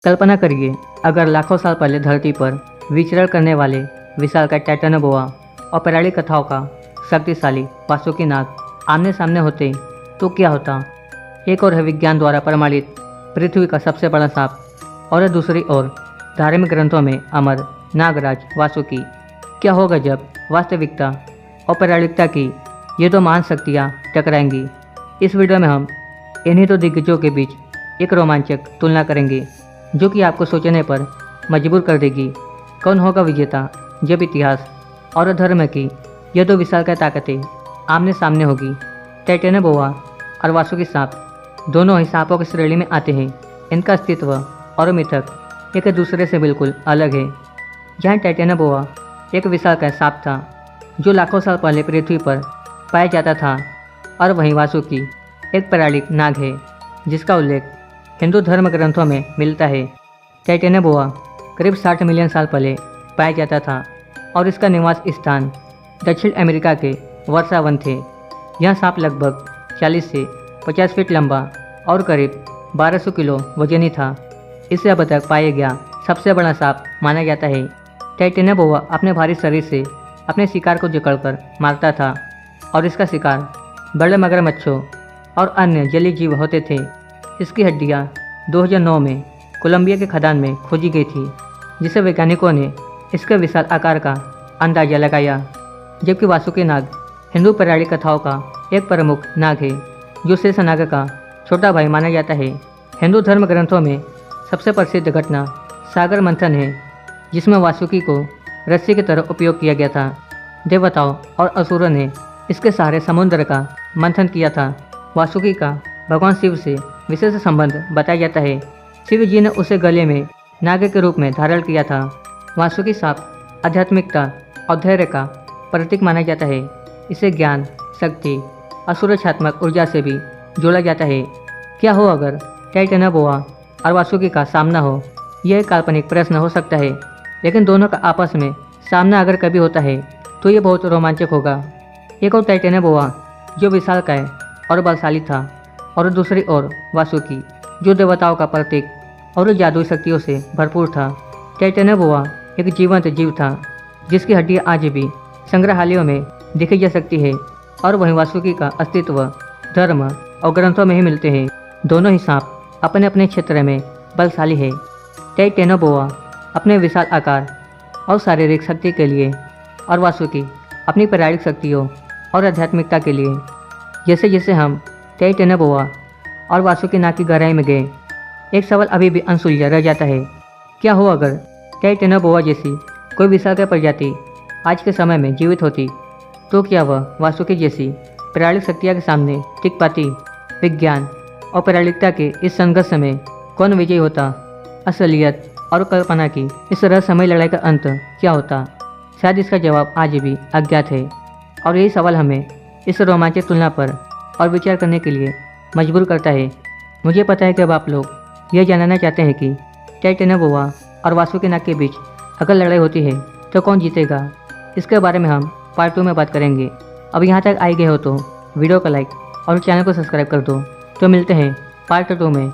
कल्पना करिए, अगर लाखों साल पहले धरती पर विचरण करने वाले विशालकाय टाइटैनोबोआ और पौराणिक कथाओं का शक्तिशाली वासुकी नाग आमने सामने होते तो क्या होता। एक और है विज्ञान द्वारा प्रमाणित पृथ्वी का सबसे बड़ा सांप और दूसरी ओर धार्मिक ग्रंथों में अमर नागराज वासुकी। क्या होगा जब वास्तविकता और पौराणिकता की ये दो महान शक्तियाँ टकराएंगी। इस वीडियो में हम इन्हीं दो दिग्गजों के बीच एक रोमांचक तुलना करेंगे जो कि आपको सोचने पर मजबूर कर देगी। कौन होगा विजेता जब इतिहास और धर्म की ये दो विशालकाय ताकतें आमने सामने होगी। टाइटैनोबोआ और वासुकी सांप दोनों ही सांपों की श्रेणी में आते हैं। इनका अस्तित्व और मिथक एक दूसरे से बिल्कुल अलग है। जहाँ टाइटैनोबोआ एक विशालकाय सांप था जो लाखों साल पहले पृथ्वी पर पाया जाता था, और वहीं वासुकी एक पौराणिक नाग है जिसका उल्लेख हिंदू धर्म ग्रंथों में मिलता है। टाइटैनोबोआ करीब 60 मिलियन साल पहले पाया जाता था और इसका निवास स्थान दक्षिण अमेरिका के वर्षावन थे। यह सांप लगभग 40 से 50 फीट लंबा और करीब 1200 किलो वजनी था। इसे अब तक पाया गया सबसे बड़ा सांप माना जाता है। टाइटैनोबोआ अपने भारी शरीर से अपने शिकार को जकड़कर मारता था और इसका शिकार बड़े मगरमच्छों और अन्य जलीय जीव होते थे। इसकी हड्डियाँ 2009 में कोलंबिया के खदान में खोजी गई थी, जिसे वैज्ञानिकों ने इसके विशाल आकार का अंदाजा लगाया। जबकि वासुकी नाग हिंदू पौराणिक कथाओं का एक प्रमुख नाग है जो शेषनाग का छोटा भाई माना जाता है। हिंदू धर्म ग्रंथों में सबसे प्रसिद्ध घटना सागर मंथन है, जिसमें वासुकी को रस्सी की तरह उपयोग किया गया था। देवताओं और असुरों ने इसके सहारे समुद्र का मंथन किया था। वासुकी का भगवान शिव से विशेष संबंध बताया जाता है। शिव जी ने उसे गले में नाग के रूप में धारण किया था। वासुकी सांप आध्यात्मिकता और धैर्य का प्रतीक माना जाता है। इसे ज्ञान, शक्ति और सुरक्षात्मक ऊर्जा से भी जोड़ा जाता है। क्या हो अगर टाइटैनोबोआ और वासुकी का सामना हो? यह एक काल्पनिक प्रश्न हो सकता है, लेकिन दोनों का आपस में सामना अगर कभी होता है तो ये बहुत रोमांचक होगा। एक और टाइटैनोबोआ जो विशालकाय और बलशाली था, और दूसरी ओर वासुकी जो देवताओं का प्रतीक और जादुई शक्तियों से भरपूर था। टाइटैनोबोआ एक जीवंत जीव था जिसकी हड्डियाँ आज भी संग्रहालयों में देखी जा सकती है, और वहीं वासुकी का अस्तित्व धर्म और ग्रंथों में ही मिलते हैं। दोनों ही सांप अपने अपने क्षेत्र में बलशाली है। टाइटैनोबोआ अपने विशाल आकार और शारीरिक शक्ति के लिए, और वासुकी अपनी पौराणिक शक्तियों और आध्यात्मिकता के लिए। जैसे जैसे हम टाइटैनोबोआ और वासुकी नाग की गहराई में गए, एक सवाल अभी भी अनसुलझा रह जाता है। क्या हो अगर टाइटैनोबोआ जैसी कोई विशालकाय प्रजाति आज के समय में जीवित होती, तो क्या वह वासुकी जैसी पौराणिक शक्तियों के सामने टिक पाती? विज्ञान और पौराणिकता के इस संघर्ष में कौन विजयी होता? असलियत और कल्पना की इस रहस्यमय लड़ाई का अंत क्या होता? शायद इसका जवाब आज भी अज्ञात है, और यही सवाल हमें इस रोमांचक तुलना पर और विचार करने के लिए मजबूर करता है। मुझे पता है कि अब आप लोग यह जानना चाहते हैं कि टाइटैनोबोआ और वासुकी नाग के बीच अगर लड़ाई होती है तो कौन जीतेगा। इसके बारे में हम पार्ट 2 में बात करेंगे। अब यहाँ तक आए गए हो तो वीडियो को लाइक और चैनल को सब्सक्राइब कर दो। तो मिलते हैं पार्ट 2 में।